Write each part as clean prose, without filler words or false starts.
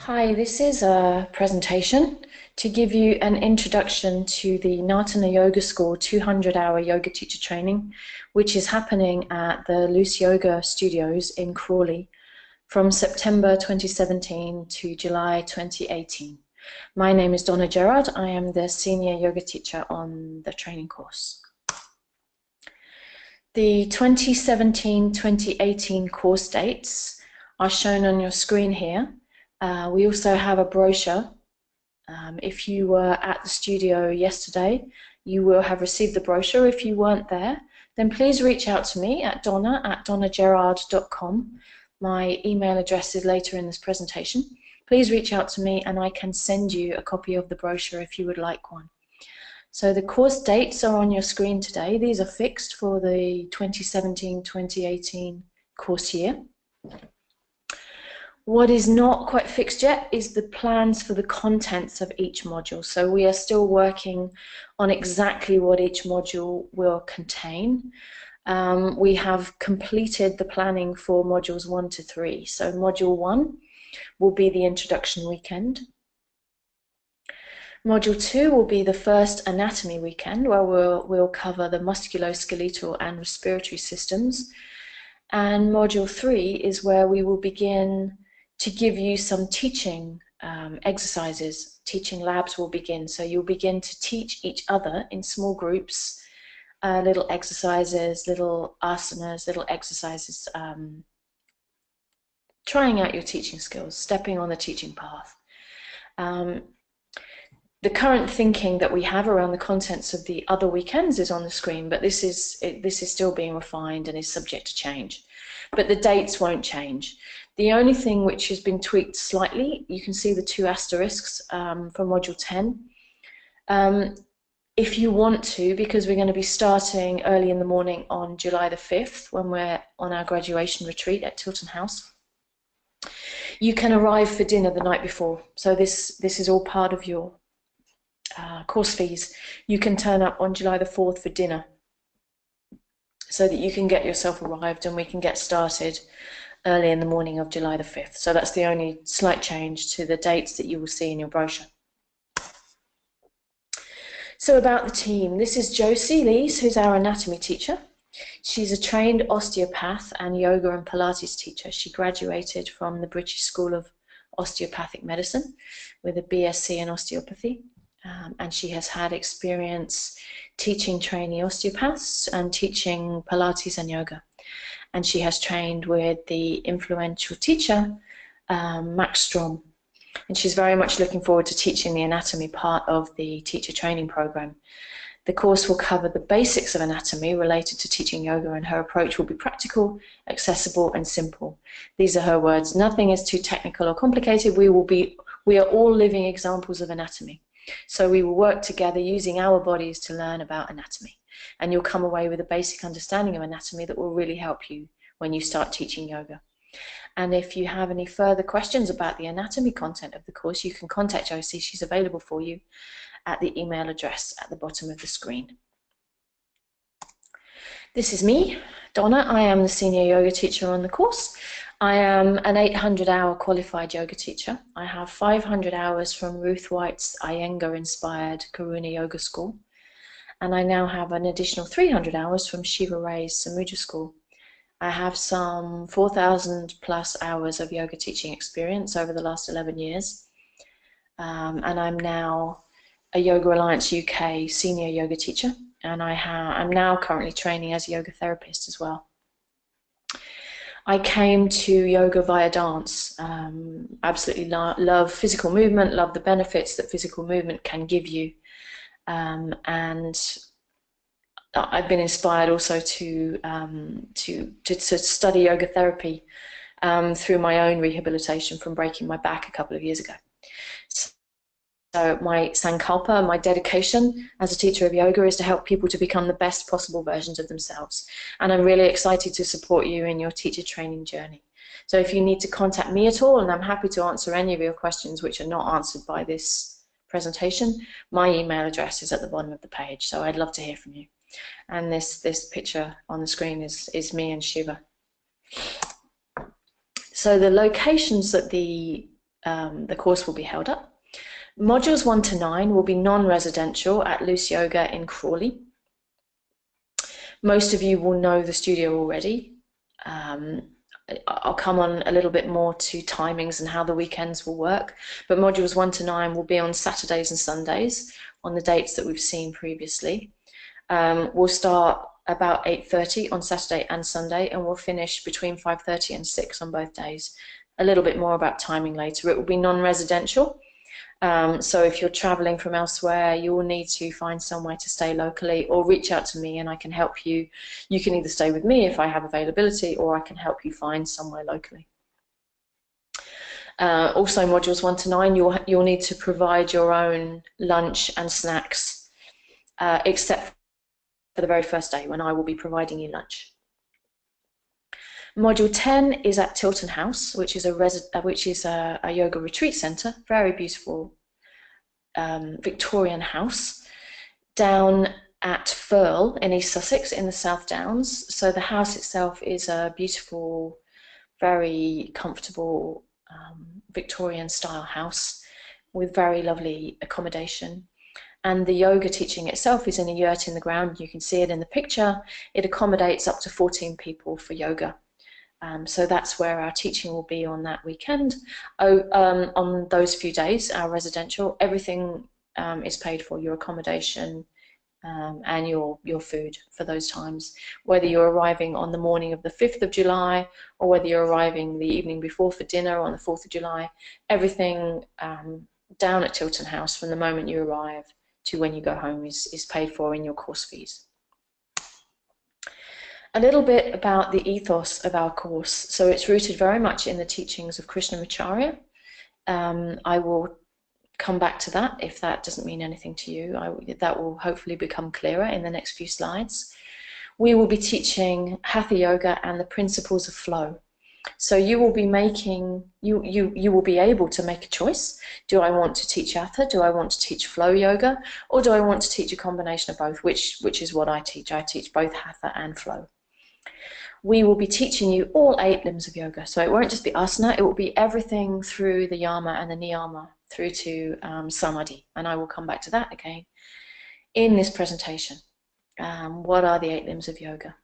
Hi, this is a presentation to give you an introduction to the Nartana Yoga School 200-hour yoga teacher training, which is happening at the Loose Yoga Studios in Crawley from September 2017 to July 2018. My name is Donna. I am the senior yoga teacher on the training course. The 2017-2018 course dates are shown on your screen here. We also have a brochure. If you were at the studio yesterday, you will have received the brochure. If you weren't there, then please reach out to me at donna@donnagerard.com. My email address is later in this presentation. Please reach out to me and I can send you a copy of the brochure if you would like one. So the course dates are on your screen today. These are fixed for the 2017-2018 course year. What is not quite fixed yet is the plans for the contents of each module. So we are still working on exactly what each module will contain. We have completed the planning for modules 1 to 3. So module 1 will be the introduction weekend. Module 2 will be the first anatomy weekend, where we'll cover the musculoskeletal and respiratory systems. And module 3 is where we will begin to give you some teaching exercises. Teaching labs will begin. So you'll begin to teach each other in small groups, little exercises, little asanas, little exercises, trying out your teaching skills, stepping on the teaching path. The current thinking that we have around the contents of the other weekends is on the screen, but this is still being refined and is subject to change. But the dates won't change. The only thing which has been tweaked slightly, you can see the 2 asterisks for Module 10. If you want to, because we're going to be starting early in the morning on July the 5th, when we're on our graduation retreat at Tilton House, you can arrive for dinner the night before. So this is all part of your course fees. You can turn up on July the 4th for dinner so that you can get yourself arrived and we can get started early in the morning of July the 5th. So that's the only slight change to the dates that you will see in your brochure. So about the team, this is Josie Lees, who's our anatomy teacher. She's a trained osteopath and yoga and Pilates teacher. She graduated from the British School of Osteopathic Medicine with a BSc in osteopathy. And she has had experience teaching trainee osteopaths and teaching Pilates and yoga. And she has trained with the influential teacher, Max Strom. And she's very much looking forward to teaching the anatomy part of the teacher training program. The course will cover the basics of anatomy related to teaching yoga, and her approach will be practical, accessible, and simple. These are her words. Nothing is too technical or complicated. We are all living examples of anatomy. So we will work together using our bodies to learn about anatomy. And you'll come away with a basic understanding of anatomy that will really help you when you start teaching yoga. And if you have any further questions about the anatomy content of the course, you can contact Josie. She's available for you at the email address at the bottom of the screen. This is me, Donna. I am the senior yoga teacher on the course. I am an 800-hour qualified yoga teacher. I have 500 hours from Ruth White's Iyengar-inspired Karuna Yoga School. And I now have an additional 300 hours from Shiva Ray's Samudra School. I have some 4,000 plus hours of yoga teaching experience over the last 11 years. And I'm now a Yoga Alliance UK senior yoga teacher. And I'm now currently training as a yoga therapist as well. I came to yoga via dance. Absolutely love physical movement, love the benefits that physical movement can give you. And I've been inspired also to study yoga therapy through my own rehabilitation from breaking my back a couple of years ago. So my sankalpa, my dedication as a teacher of yoga, is to help people to become the best possible versions of themselves. And I'm really excited to support you in your teacher training journey. So if you need to contact me at all, and I'm happy to answer any of your questions which are not answered by this presentation, my email address is at the bottom of the page. So I'd love to hear from you. And this picture on the screen is me and Shiva. So the locations that the the course will be held up. Modules 1 to 9 will be non-residential at Loose Yoga in Crawley. Most of you will know the studio already. I'll come on a little bit more to timings and how the weekends will work, but modules 1 to 9 will be on Saturdays and Sundays on the dates that we've seen previously. We'll start about 8:30 on Saturday and Sunday, and we'll finish between 5:30 and 6 on both days. A little bit more about timing later. It will be non-residential, so if you're traveling from elsewhere, you will need to find somewhere to stay locally, or reach out to me and I can help you. You can either stay with me if I have availability, or I can help you find somewhere locally. Also, modules 1 to 9, you'll need to provide your own lunch and snacks, except for the very first day when I will be providing you lunch. Module 10 is at Tilton House, which is a yoga retreat centre, very beautiful Victorian house, down at Firle in East Sussex in the South Downs. So the house itself is a beautiful, very comfortable Victorian style house with very lovely accommodation. And the yoga teaching itself is in a yurt in the ground. You can see it in the picture. It accommodates up to 14 people for yoga. So that's where our teaching will be on that weekend. On those few days, our residential, everything is paid for, your accommodation and your food for those times. Whether you're arriving on the morning of the 5th of July or whether you're arriving the evening before for dinner on the 4th of July, everything down at Tilton House from the moment you arrive to when you go home is paid for in your course fees. A little bit about the ethos of our course. So it's rooted very much in the teachings of Krishnamacharya. I will come back to that if that doesn't mean anything to you. That will hopefully become clearer in the next few slides. We will be teaching Hatha Yoga and the principles of flow. So you will be making, you will be able to make a choice. Do I want to teach Hatha? Do I want to teach flow yoga? Or do I want to teach a combination of both, which is what I teach. I teach both Hatha and flow. We will be teaching you all 8 limbs of yoga. So it won't just be asana, it will be everything through the yama and the niyama through to samadhi. And I will come back to that again in this presentation. What are the 8 limbs of yoga?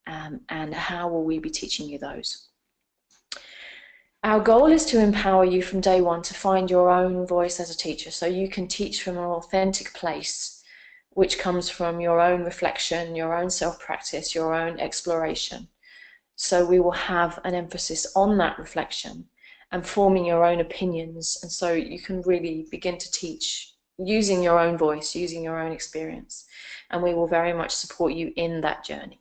And how will we be teaching you those? Our goal is to empower you from day one to find your own voice as a teacher, so you can teach from an authentic place, which comes from your own reflection, your own self-practice, your own exploration. So we will have an emphasis on that reflection and forming your own opinions, and so you can really begin to teach using your own voice, using your own experience, and we will very much support you in that journey.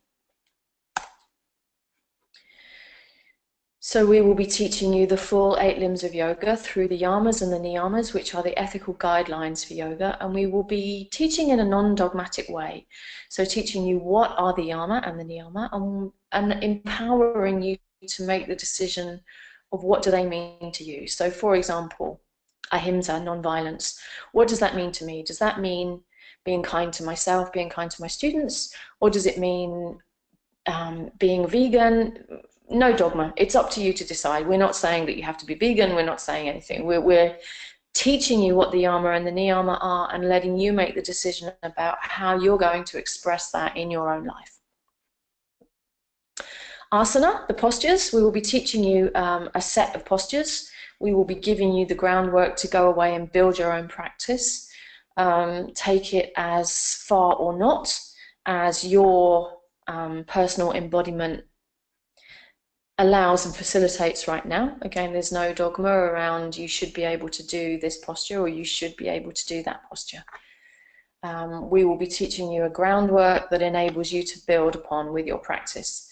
So we will be teaching you the full 8 limbs of yoga through the yamas and the niyamas, which are the ethical guidelines for yoga, and we will be teaching in a non-dogmatic way. So teaching you what are the yama and the niyama, and empowering you to make the decision of what do they mean to you. So for example, ahimsa, non-violence. What does that mean to me? Does that mean being kind to myself, being kind to my students, or does it mean being vegan? No dogma. It's up to you to decide. We're not saying that you have to be vegan. We're not saying anything. We're teaching you what the yama and the niyama are and letting you make the decision about how you're going to express that in your own life. Asana, the postures. We will be teaching you a set of postures. We will be giving you the groundwork to go away and build your own practice. Take it as far or not as your personal embodiment allows and facilitates right now. Again, there's no dogma around you should be able to do this posture or you should be able to do that posture. We will be teaching you a groundwork that enables you to build upon with your practice.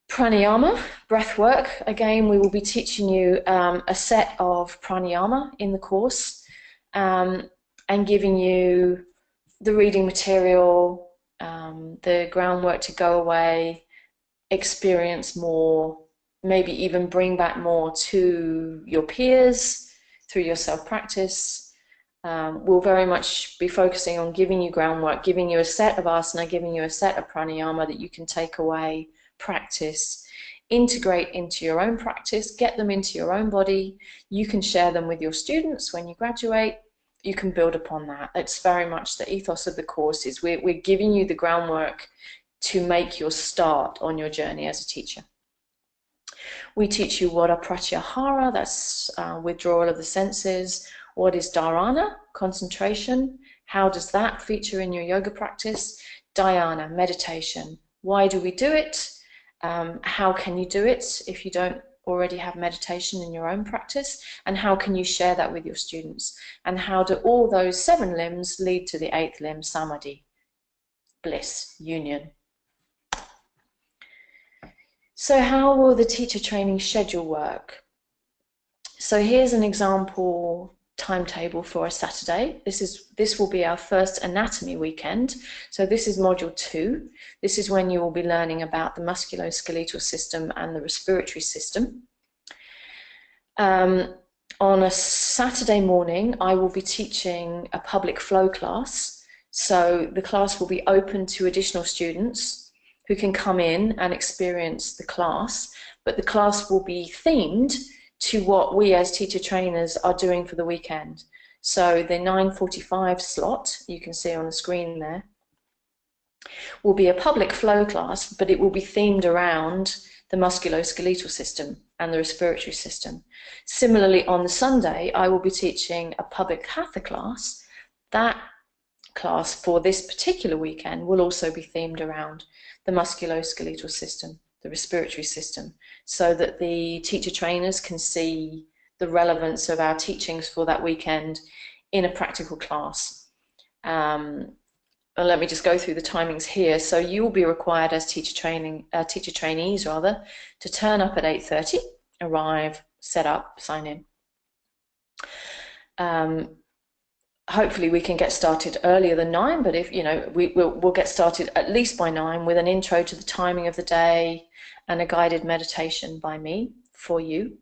Pranayama, breath work. Again, we will be teaching you a set of pranayama in the course and giving you the reading material, the groundwork to go away, experience more, maybe even bring back more to your peers through your self-practice. We'll very much be focusing on giving you groundwork, giving you a set of asana, giving you a set of pranayama that you can take away practice, integrate into your own practice, get them into your own body. You can share them with your students when you graduate. You can build upon that. It's very much the ethos of the course is we're giving you the groundwork to make your start on your journey as a teacher. We teach you what are pratyahara, that's withdrawal of the senses. What is dharana, concentration? How does that feature in your yoga practice? Dhyana, meditation. Why do we do it? How can you do it if you don't already have meditation in your own practice? And how can you share that with your students? And how do all those 7 limbs lead to the 8th limb, samadhi, bliss, union? So how will the teacher training schedule work? So here's an example timetable for a Saturday. This will be our first anatomy weekend. So this is module 2. This is when you will be learning about the musculoskeletal system and the respiratory system. On a Saturday morning, I will be teaching a public flow class. So the class will be open to additional students who can come in and experience the class, but the class will be themed to what we as teacher trainers are doing for the weekend. So the 9:45 slot, you can see on the screen there, will be a public flow class, but it will be themed around the musculoskeletal system and the respiratory system. Similarly, on the Sunday, I will be teaching a public hatha class. That class for this particular weekend will also be themed around the musculoskeletal system, the respiratory system, so that the teacher trainers can see the relevance of our teachings for that weekend in a practical class. Let me just go through the timings here. So you will be required as teacher trainees to turn up at 8:30, arrive, set up, sign in. Hopefully we can get started earlier than 9, but if we'll get started at least by 9 with an intro to the timing of the day and a guided meditation by me for you,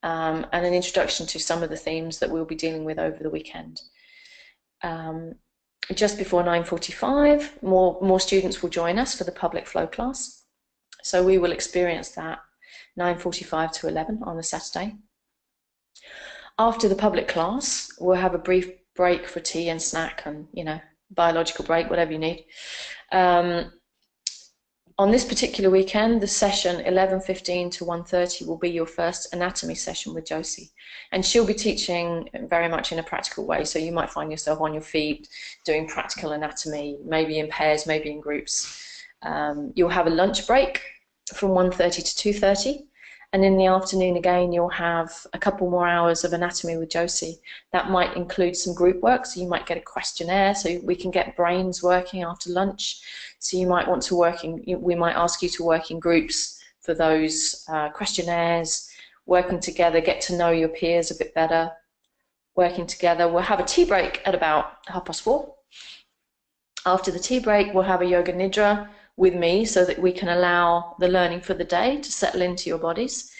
and an introduction to some of the themes that we'll be dealing with over the weekend. Just before 9:45, more students will join us for the public flow class, so we will experience that 9:45 to 11 on a Saturday. After the public class, we'll have a brief break for tea and snack and, biological break, whatever you need. On this particular weekend, the session 11:15 to 1:30 will be your first anatomy session with Josie. And she'll be teaching very much in a practical way, so you might find yourself on your feet doing practical anatomy, maybe in pairs, maybe in groups. You'll have a lunch break from 1:30 to 2:30. And in the afternoon, again, you'll have a couple more hours of anatomy with Josie. That might include some group work, so you might get a questionnaire, so we can get brains working after lunch. So you might want to we might ask you to work in groups for those questionnaires, working together, get to know your peers a bit better, working together. We'll have a tea break at about 4:30. After the tea break, we'll have a yoga nidra with me so that we can allow the learning for the day to settle into your bodies.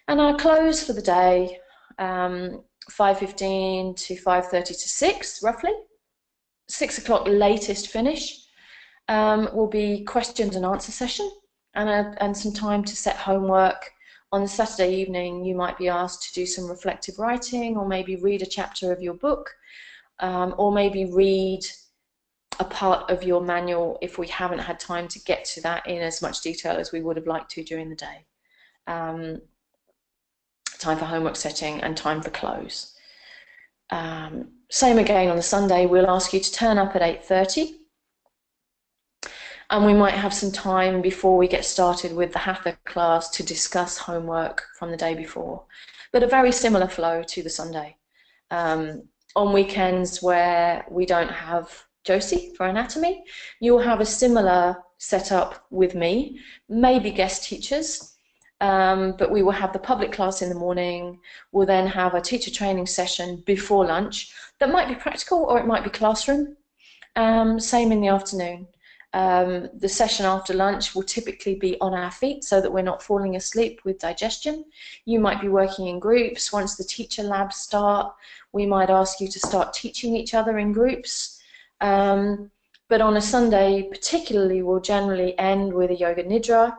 And our close for the day, 5:15 to 5:30 to 6, roughly. 6 o'clock latest finish will be questions and answer session and some time to set homework. On the Saturday evening, you might be asked to do some reflective writing, or maybe read a chapter of your book, or maybe read a part of your manual if we haven't had time to get to that in as much detail as we would have liked to during the day. Time for homework setting and time for close. Same again on the Sunday, we'll ask you to turn up at 8:30, and we might have some time before we get started with the hatha class to discuss homework from the day before, but a very similar flow to the Sunday. On weekends where we don't have Josie for anatomy, you'll have a similar setup with me, maybe guest teachers, but we will have the public class in the morning. We'll then have a teacher training session before lunch that might be practical or it might be classroom. Same in the afternoon. The session after lunch will typically be on our feet so that we're not falling asleep with digestion. You might be working in groups. Once the teacher labs start, we might ask you to start teaching each other in groups. But on a Sunday particularly, we'll generally end with a yoga nidra,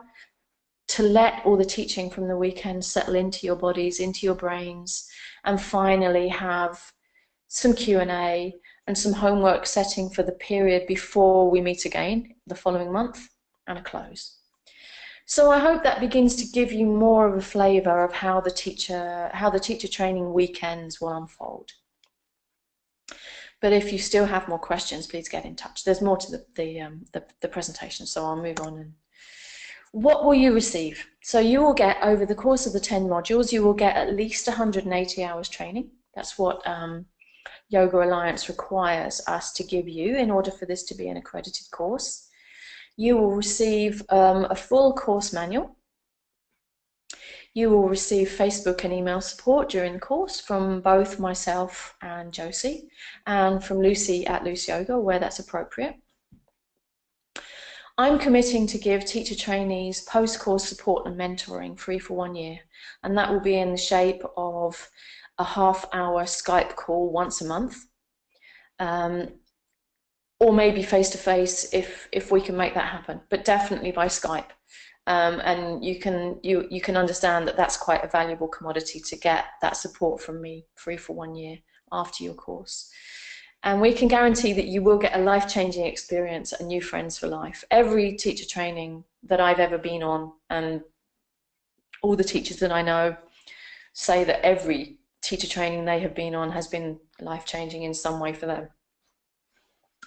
to let all the teaching from the weekend settle into your bodies, into your brains, and finally have some Q&A and some homework setting for the period before we meet again the following month, and a close. So I hope that begins to give you more of a flavour of how the teacher training weekends will unfold. But if you still have more questions, please get in touch. There's more to the presentation, so I'll move on. And what will you receive? So you will get, over the course of the 10 modules, you will get at least 180 hours training. That's what Yoga Alliance requires us to give you in order for this to be an accredited course. You will receive a full course manual. You will receive Facebook and email support during the course from both myself and Josie, and from Lucy at Loose Yoga where that's appropriate. I'm committing to give teacher trainees post-course support and mentoring free for 1 year, and that will be in the shape of a half-hour Skype call once a month, or maybe face-to-face if we can make that happen, but definitely by Skype. And you can understand that that's quite a valuable commodity to get that support from me free for 1 year after your course. And we can guarantee that you will get a life-changing experience and new friends for life. Every teacher training that I've ever been on, and all the teachers that I know say that every teacher training they have been on has been life-changing in some way for them.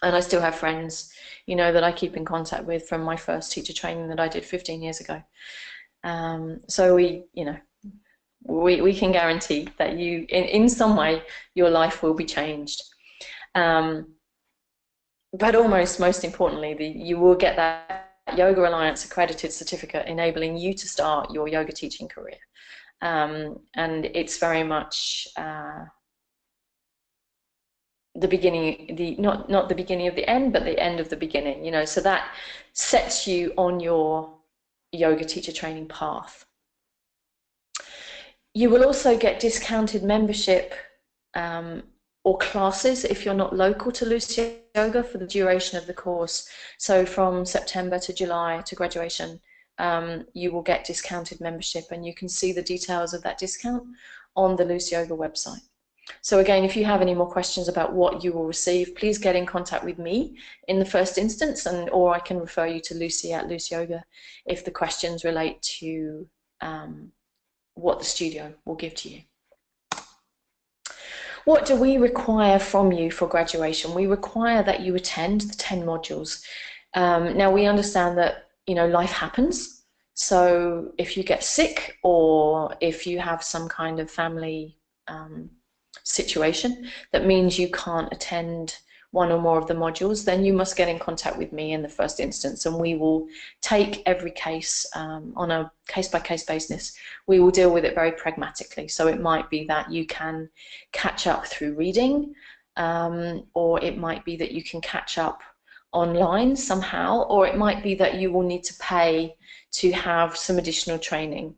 And I still have friends, you know, that I keep in contact with from my first teacher training that I did 15 years ago. So we can guarantee that you, in some way, your life will be changed. But almost most importantly, you will get that Yoga Alliance accredited certificate enabling you to start your yoga teaching career. And it's very much the beginning, not the beginning of the end, but the end of the beginning, you know, so that sets you on your yoga teacher training path. You will also get discounted membership or classes if you're not local to Loose Yoga for the duration of the course. So from September to July to graduation, you will get discounted membership, and you can see the details of that discount on the Loose Yoga website. So again, if you have any more questions about what you will receive, please get in contact with me in the first instance, or I can refer you to Lucy at Loose Yoga if the questions relate to what the studio will give to you. What do we require from you for graduation? We require that you attend the 10 modules. Now we understand that, you know, life happens. So if you get sick, or if you have some kind of family situation that means you can't attend one or more of the modules, then you must get in contact with me in the first instance, and we will take every case on a case-by-case basis. We will deal with it very pragmatically. So it might be that you can catch up through reading, or it might be that you can catch up online somehow, or it might be that you will need to pay to have some additional training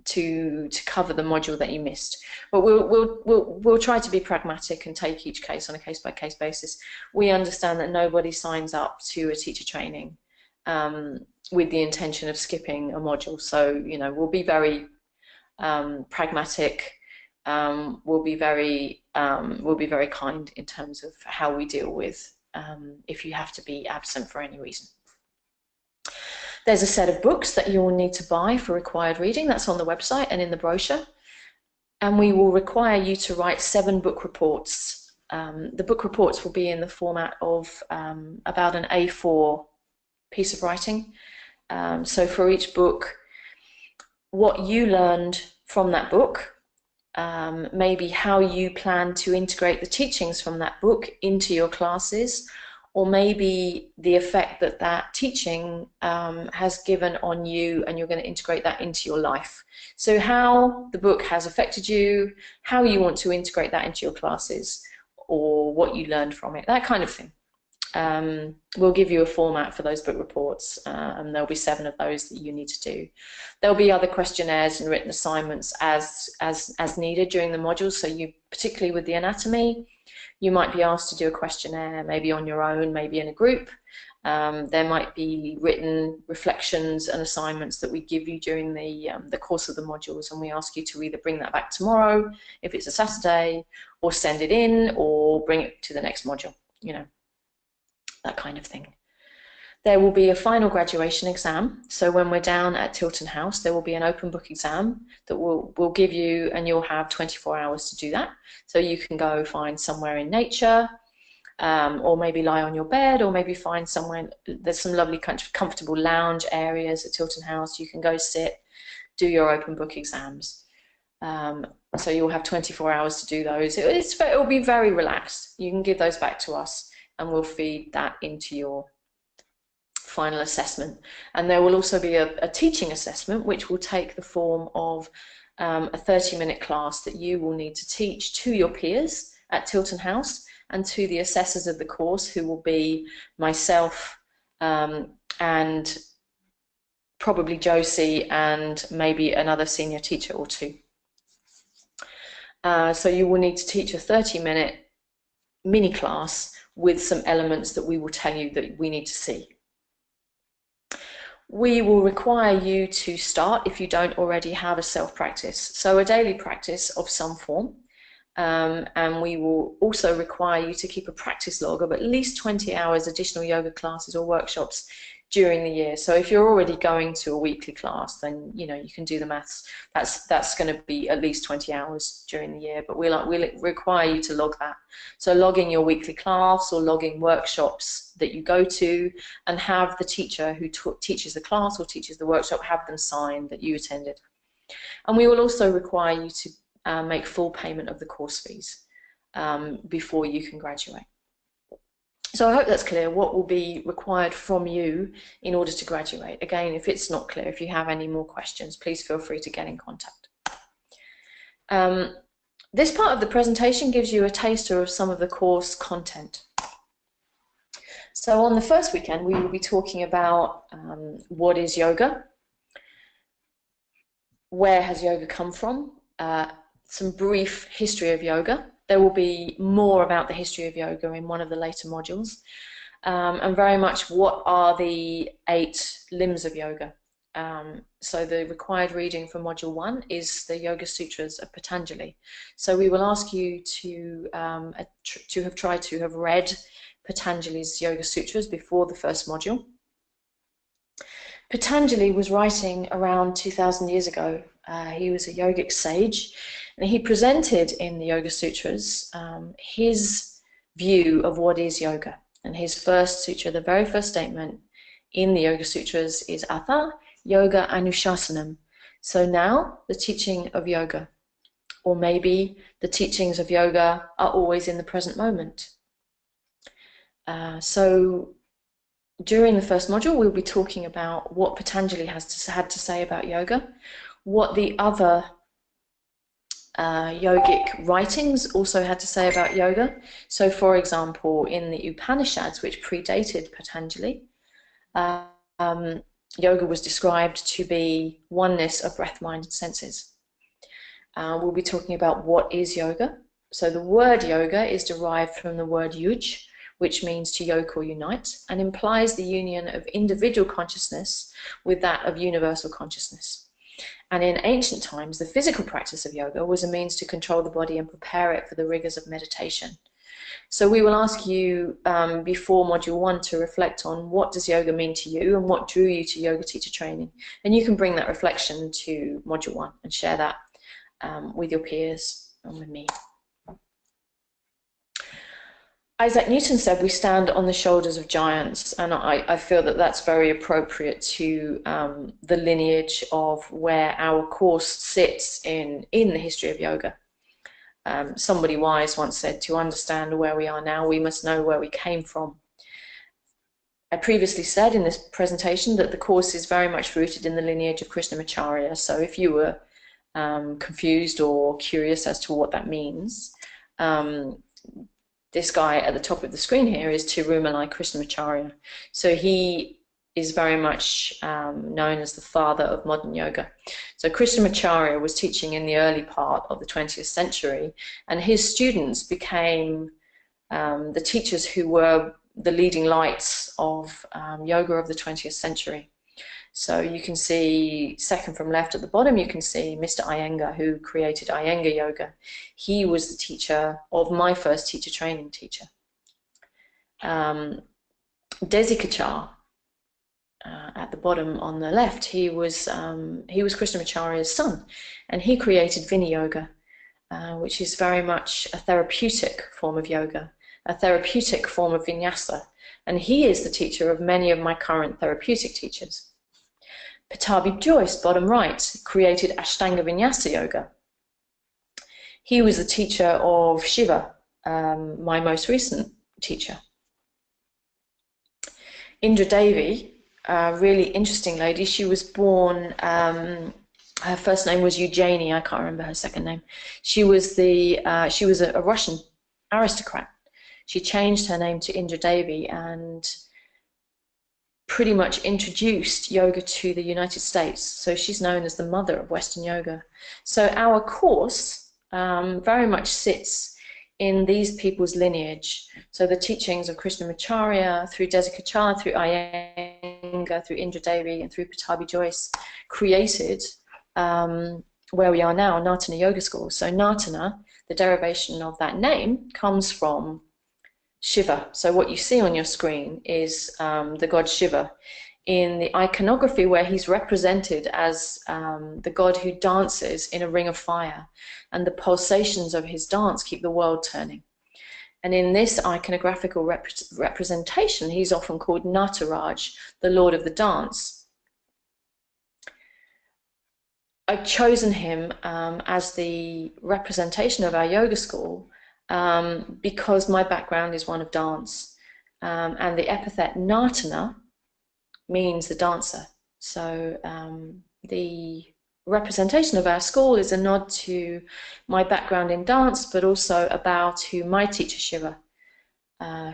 to cover the module that you missed. But we'll try to be pragmatic and take each case on a case-by-case basis. We understand that nobody signs up to a teacher training with the intention of skipping a module. So, you know, we'll be very pragmatic. We'll be very kind in terms of how we deal with if you have to be absent for any reason. There's a set of books that you will need to buy for required reading. That's on the website and in the brochure. And we will require you to write 7 book reports. The book reports will be in the format of about an A4 piece of writing. So for each book, what you learned from that book, maybe how you plan to integrate the teachings from that book into your classes, or maybe the effect that that teaching has given on you, and you're going to integrate that into your life. So how the book has affected you, how you want to integrate that into your classes, or what you learned from it, that kind of thing. We'll give you a format for those book reports, and there'll be 7 of those that you need to do. There'll be other questionnaires and written assignments as needed during the modules. So you, particularly with the anatomy, you might be asked to do a questionnaire, maybe on your own, maybe in a group, There might be written reflections and assignments that we give you during the course of the modules, and we ask you to either bring that back tomorrow, if it's a Saturday, or send it in, or bring it to the next module, you know, that kind of thing. There will be a final graduation exam. So when we're down at Tilton House, there will be an open book exam that we'll give you, and you'll have 24 hours to do that. So you can go find somewhere in nature, or maybe lie on your bed, or maybe find somewhere. There's some lovely comfortable lounge areas at Tilton House. You can go sit, do your open book exams. So you'll have 24 hours to do those. It'll be very relaxed. You can give those back to us, and we'll feed that into your final assessment. And there will also be a teaching assessment, which will take the form of a 30-minute class that you will need to teach to your peers at Tilton House and to the assessors of the course, who will be myself and probably Josie and maybe another senior teacher or two. So you will need to teach a 30-minute mini class with some elements that we will tell you that we need to see. We will require you to start, if you don't already have a self-practice, so a daily practice of some form, and we will also require you to keep a practice log of at least 20 hours additional yoga classes or workshops during the year. So if you're already going to a weekly class, then you know you can do the maths. That's going to be at least 20 hours during the year, but we'll require you to log that. So logging your weekly class or logging workshops that you go to, and have the teacher who teaches the class or teaches the workshop have them sign that you attended. And we will also require you to make full payment of the course fees before you can graduate. So I hope that's clear what will be required from you in order to graduate. Again, if it's not clear, if you have any more questions, please feel free to get in contact. This part of the presentation gives you a taster of some of the course content. So on the first weekend, we will be talking about what is yoga, where has yoga come from, some brief history of yoga. There will be more about the history of yoga in one of the later modules, and very much what are the 8 limbs of yoga. So the required reading for module 1 is the Yoga Sutras of Patanjali. So we will ask you to have read Patanjali's Yoga Sutras before the first module. Patanjali was writing around 2,000 years ago. He was a yogic sage, and he presented in the Yoga Sutras his view of what is yoga. And his first sutra, the very first statement in the Yoga Sutras, is Atha Yoga Anushasanam. So now the teaching of yoga, or maybe the teachings of yoga are always in the present moment. So during the first module, we'll be talking about what Patanjali had to say about yoga, what the other yogic writings also had to say about yoga. So for example, in the Upanishads, which predated Patanjali, yoga was described to be oneness of breath, mind, and senses. We'll be talking about what is yoga. So the word yoga is derived from the word yuj, which means to yoke or unite, and implies the union of individual consciousness with that of universal consciousness. And in ancient times, the physical practice of yoga was a means to control the body and prepare it for the rigors of meditation. So we will ask you before Module 1 to reflect on what does yoga mean to you and what drew you to yoga teacher training. And you can bring that reflection to Module 1 and share that with your peers and with me. Isaac Newton said we stand on the shoulders of giants, and I feel that that's very appropriate to the lineage of where our course sits in the history of yoga. Somebody wise once said, to understand where we are now, we must know where we came from. I previously said in this presentation that the course is very much rooted in the lineage of Krishnamacharya, so if you were confused or curious as to what that means, this guy at the top of the screen here is Tirumalai Krishnamacharya. So he is very much known as the father of modern yoga. So Krishnamacharya was teaching in the early part of the 20th century, and his students became the teachers who were the leading lights of yoga of the 20th century. So you can see, second from left at the bottom, you can see Mr. Iyengar, who created Iyengar Yoga. He was the teacher of my first teacher training teacher. Desi Kachar, at the bottom on the left, he was Krishnamacharya's son, and he created Vinaya Yoga, which is very much a therapeutic form of yoga, a therapeutic form of vinyasa, and he is the teacher of many of my current therapeutic teachers. Pattabhi Jois, bottom right, created Ashtanga Vinyasa Yoga. He was the teacher of Shiva, my most recent teacher. Indra Devi, a really interesting lady. She was born, her first name was Eugenie, I can't remember her second name. She was a Russian aristocrat. She changed her name to Indra Devi and pretty much introduced yoga to the United States. So she's known as the mother of Western yoga. So our course very much sits in these people's lineage. So the teachings of Krishnamacharya, through Desi Kachar, through Iyengar, through Indra Devi, and through Pattabhi Jois, created where we are now, Nartana Yoga School. So Nartana, the derivation of that name, comes from Shiva. So what you see on your screen is the god Shiva in the iconography, where he's represented as the god who dances in a ring of fire, and the pulsations of his dance keep the world turning. And in this iconographical representation, he's often called Nataraj, the lord of the dance. I've chosen him as the representation of our yoga school because my background is one of dance, and the epithet Nartana means the dancer. So the representation of our school is a nod to my background in dance, but also about who my teacher Shiva,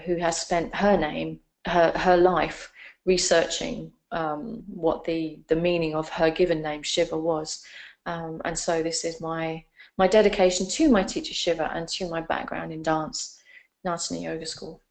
who has spent her life researching what the meaning of her given name Shiva was, and so this is my dedication to my teacher Shiva and to my background in dance, Nartana Yoga School.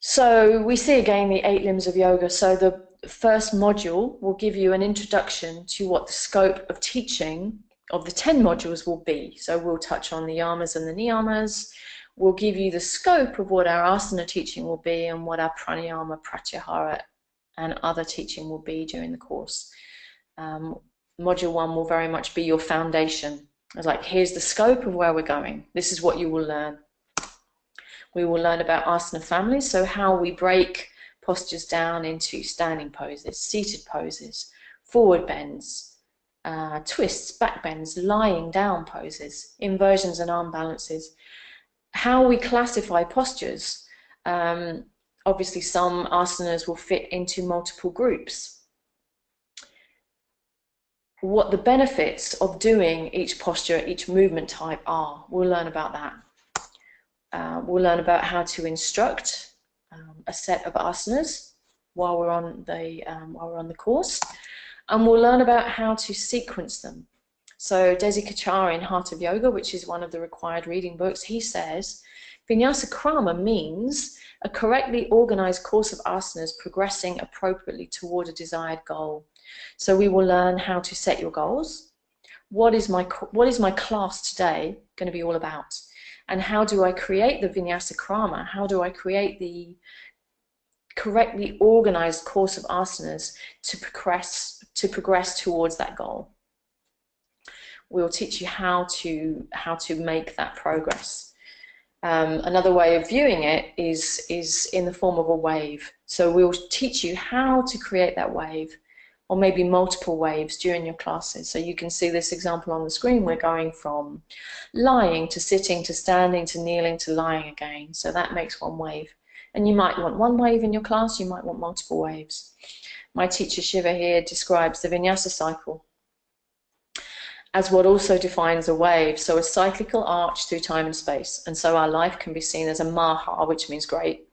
So we see again the 8 limbs of yoga. So the first module will give you an introduction to what the scope of teaching of the 10 modules will be. So we'll touch on the yamas and the niyamas. We'll give you the scope of what our asana teaching will be and what our pranayama, pratyahara, and other teaching will be during the course. Module 1 will very much be your foundation. It's like, here's the scope of where we're going. This is what you will learn. We will learn about asana families, so how we break postures down into standing poses, seated poses, forward bends, twists, back bends, lying down poses, inversions and arm balances. How we classify postures. Obviously some asanas will fit into multiple groups. What the benefits of doing each posture, each movement type are. We'll learn about that. We'll learn about how to instruct a set of asanas while we're on the course, and we'll learn about how to sequence them. So Desi Kachar in Heart of Yoga, which is one of the required reading books, he says Vinyasa Krama means a correctly organized course of asanas progressing appropriately toward a desired goal. So we will learn how to set your goals. What is my class today going to be all about? And how do I create the Vinyasa Krama? How do I create the correctly organized course of asanas to progress towards that goal? We'll teach you how to make that progress. Another way of viewing it is in the form of a wave. So we'll teach you how to create that wave, or maybe multiple waves during your classes. So you can see this example on the screen. We're going from lying to sitting to standing to kneeling to lying again. So that makes one wave. And you might want one wave in your class, you might want multiple waves. My teacher Shiva here describes the vinyasa cycle as what also defines a wave. So a cyclical arch through time and space. And so our life can be seen as a maha, which means great,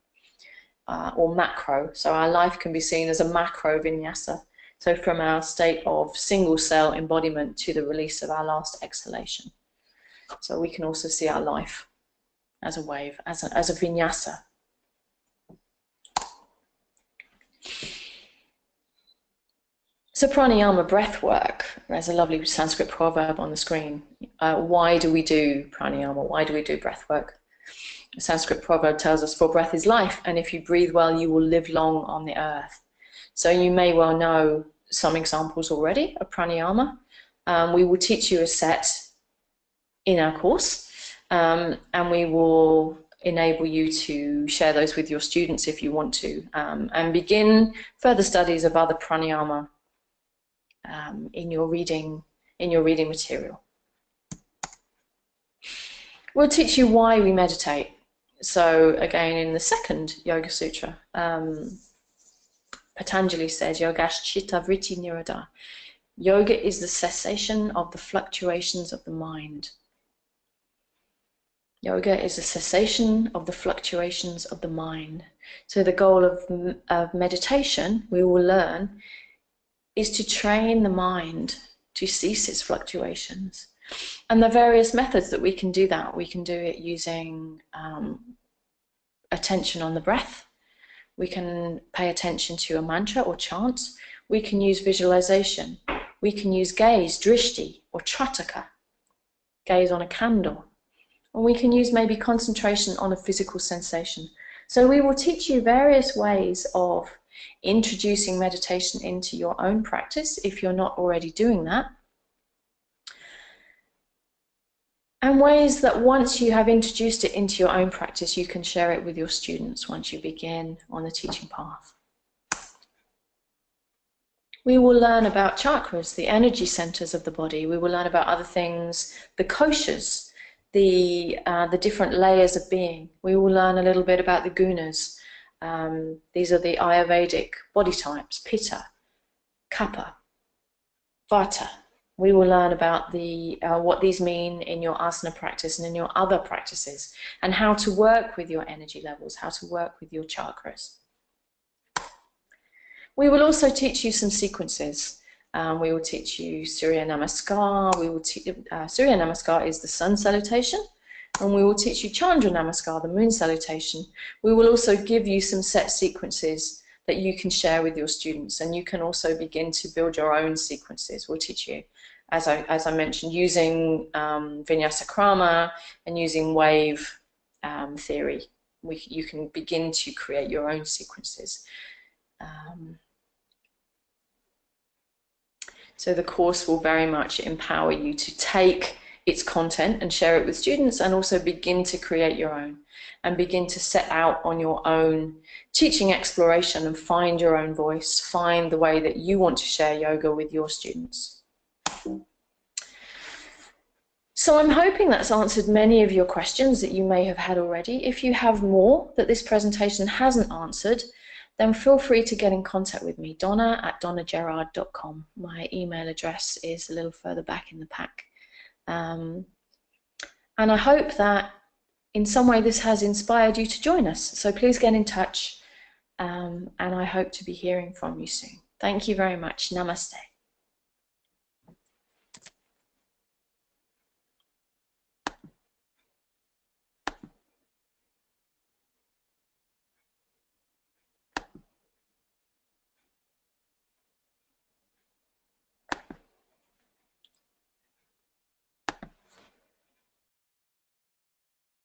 or macro. So our life can be seen as a macro vinyasa. So from our state of single cell embodiment to the release of our last exhalation. So we can also see our life as a wave, as a vinyasa. So pranayama, breath work. There's a lovely Sanskrit proverb on the screen. Why do we do pranayama? Why do we do breath work? The Sanskrit proverb tells us, for breath is life, and if you breathe well, you will live long on the earth. So you may well know some examples already of pranayama. We will teach you a set in our course, and we will enable you to share those with your students if you want to, and begin further studies of other pranayama in your reading material. We'll teach you why we meditate. So again, in the second Yoga Sutra, Patanjali says, Yogaschita vritti nirodha. Yoga is the cessation of the fluctuations of the mind. Yoga is a cessation of the fluctuations of the mind. So the goal of meditation, we will learn, is to train the mind to cease its fluctuations. And the various methods that we can do that. We can do it using attention on the breath. We can pay attention to a mantra or chant. We can use visualization. We can use gaze, drishti, or trataka, gaze on a candle. And we can use maybe concentration on a physical sensation. So we will teach you various ways of introducing meditation into your own practice if you're not already doing that. And ways that once you have introduced it into your own practice, you can share it with your students once you begin on the teaching path. We will learn about chakras, the energy centers of the body. We will learn about other things, the koshas, the different layers of being. We will learn a little bit about the gunas. These are the Ayurvedic body types, Pitta, Kapha, Vata. We will learn about what these mean in your asana practice and in your other practices, and how to work with your energy levels, how to work with your chakras. We will also teach you some sequences. We will teach you Surya Namaskar. Surya Namaskar is the sun salutation, and we will teach you Chandra Namaskar, the moon salutation. We will also give you some set sequences that you can share with your students, and you can also begin to build your own sequences. We'll teach you, as I mentioned, using Vinyasa Krama and using wave theory. You can begin to create your own sequences. So the course will very much empower you to take its content and share it with students, and also begin to create your own and begin to set out on your own teaching exploration and find your own voice, find the way that you want to share yoga with your students. So I'm hoping that's answered many of your questions that you may have had already. If you have more that this presentation hasn't answered, then feel free to get in contact with me, donna@donnagerard.com. My email address is a little further back in the pack. And I hope that in some way this has inspired you to join us. So please get in touch, and I hope to be hearing from you soon. Thank you very much. Namaste.